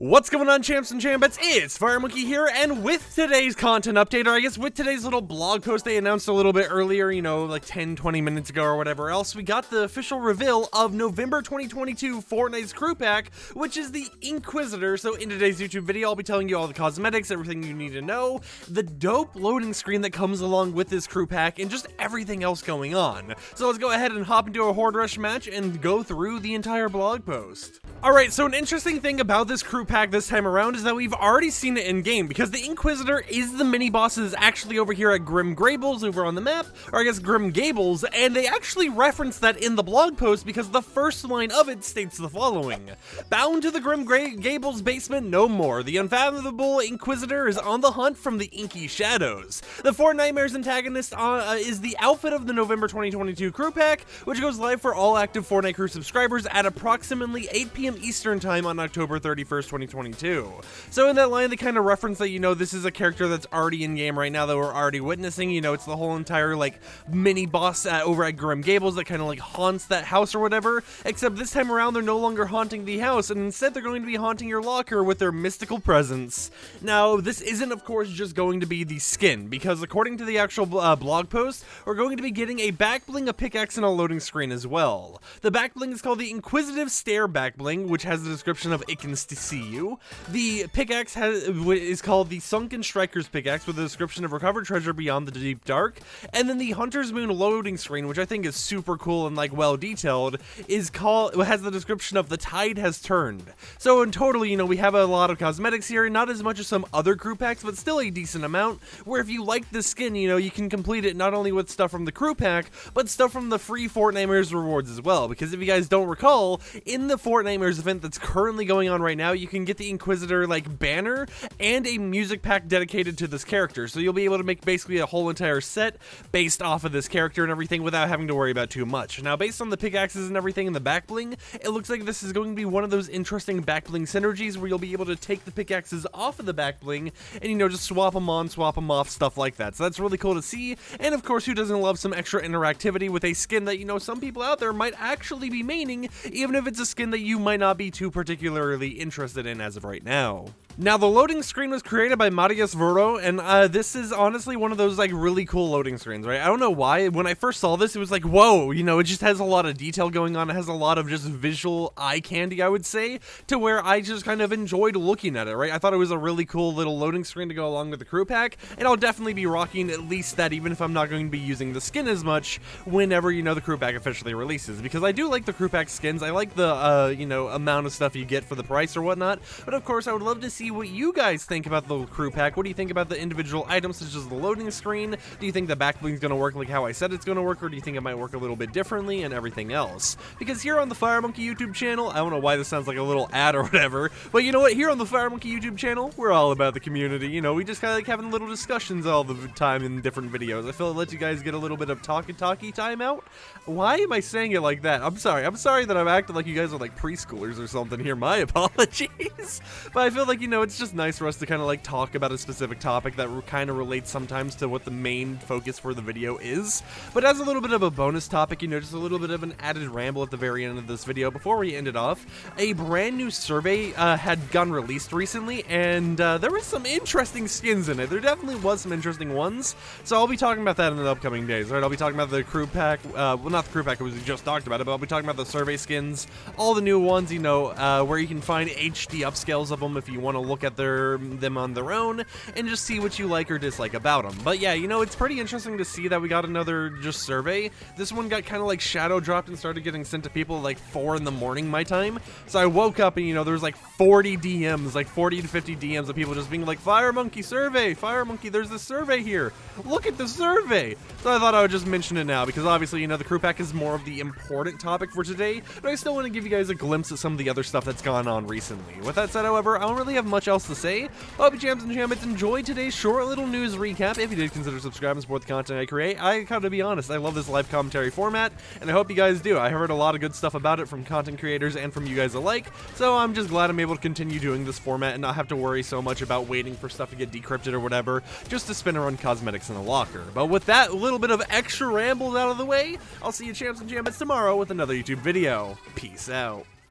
What's going on, champs and chambits? It's FireMonkey here, and with today's content update, or I guess with today's little blog post they announced a little bit earlier, like 10-20 minutes ago or whatever else, we got the official reveal of November 2022 Fortnite's crew pack, which is the Inquisitor. So in today's YouTube video, I'll be telling you all the cosmetics, everything you need to know, the dope loading screen that comes along with this crew pack, and just everything else going on. So let's go ahead and hop into a Horde Rush match and go through the entire blog post. Alright, so an interesting thing about this crew pack this time around is that we've already seen it in game, because the Inquisitor is the mini bosses actually over here at Grim Gables over on the map, or I guess Grim Gables, and they actually reference that in the blog post because the first line of it states the following: "Bound to the Grim Gables basement no more. The unfathomable Inquisitor is on the hunt from the inky shadows." The Four Nightmares antagonist is the outfit of the November 2022 crew pack, which goes live for all active Fortnite crew subscribers at approximately 8 p.m. Eastern time on October 31st, 2022. So in that line, they kind of reference that, this is a character that's already in game right now that we're already witnessing. It's the whole entire, mini boss over at Grim Gables that kind of, haunts that house or whatever, except this time around, they're no longer haunting the house, and instead they're going to be haunting your locker with their mystical presence. Now, this isn't, of course, just going to be the skin, because according to the actual blog post, we're going to be getting a back bling, a pickaxe, and a loading screen as well. The back bling is called the Inquisitive Stare back bling, which has the description of "It can see you." The pickaxe is called the Sunken Striker's pickaxe with a description of "Recovered treasure beyond the deep dark." And then the Hunter's Moon loading screen, which I think is super cool and well detailed, has the description of "The tide has turned." So in total, we have a lot of cosmetics here, not as much as some other crew packs, but still a decent amount, where if you like the skin, you can complete it not only with stuff from the crew pack, but stuff from the free Fortnitemares rewards as well. Because if you guys don't recall, in the Fortnitemares event that's currently going on right now, you can get the Inquisitor banner and a music pack dedicated to this character. So you'll be able to make basically a whole entire set based off of this character and everything without having to worry about too much. Now, based on the pickaxes and everything in the back bling, it looks like this is going to be one of those interesting back bling synergies where you'll be able to take the pickaxes off of the back bling and just swap them on, swap them off, stuff like that. So that's really cool to see. And of course, who doesn't love some extra interactivity with a skin that some people out there might actually be maining, even if it's a skin that you might not be too particularly interested in as of right now. Now, the loading screen was created by Marius Vero, and this is honestly one of those really cool loading screens, right? I don't know why. When I first saw this, it was like, whoa, it just has a lot of detail going on. It has a lot of just visual eye candy, I would say, to where I just kind of enjoyed looking at it, right? I thought it was a really cool little loading screen to go along with the crew pack, and I'll definitely be rocking at least that, even if I'm not going to be using the skin as much whenever, the crew pack officially releases, because I do like the crew pack skins. I like the, amount of stuff you get for the price or whatnot, but of course, I would love to see what you guys think about the crew pack. What do you think about the individual items such as the loading screen? Do you think the back bling is going to work like how I said it's going to work, or do you think it might work a little bit differently, and everything else? Because here on the FireMonkey YouTube channel, I don't know why this sounds like a little ad or whatever, but you know what? Here on the FireMonkey YouTube channel, we're all about the community. We just kind of having little discussions all the time in different videos. I feel it lets you guys get a little bit of talkie time out. Why am I saying it like that? I'm sorry that I'm acting like you guys are preschoolers or something here. My apologies. But I feel like, it's just nice for us to kind of talk about a specific topic that kind of relates sometimes to what the main focus for the video is. But as a little bit of a bonus topic, just a little bit of an added ramble at the very end of this video before we end it off, a brand new survey had gotten released recently, and there was some interesting skins in it. There definitely was some interesting ones. So I'll be talking about that in the upcoming days, right? I'll be talking about the crew pack, well, not the crew pack, because we just talked about it, but I'll be talking about the survey skins, all the new ones, where you can find HD upscales of them if you want to look at them on their own and just see what you like or dislike about them. But yeah, it's pretty interesting to see that we got another just survey. This one got kind of shadow dropped and started getting sent to people at 4 in the morning my time. So I woke up and there was 40 DMs, 40 to 50 DMs of people just being like, "FireMonkey survey, FireMonkey, there's this survey here. Look at the survey." So I thought I would just mention it now because obviously, the crew pack is more of the important topic for today, but I still want to give you guys a glimpse at some of the other stuff that's gone on recently. With that said, however, I don't really have much else to say. I hope you champs and chambits enjoyed today's short little news recap. If you did, consider subscribing and support the content I create. I gotta be honest, I love this live commentary format, and I hope you guys do. I heard a lot of good stuff about it from content creators and from you guys alike, so I'm just glad I'm able to continue doing this format and not have to worry so much about waiting for stuff to get decrypted or whatever, just to spin around cosmetics in a locker. But with that little bit of extra rambles out of the way, I'll see you champs and chambits tomorrow with another YouTube video. Peace out.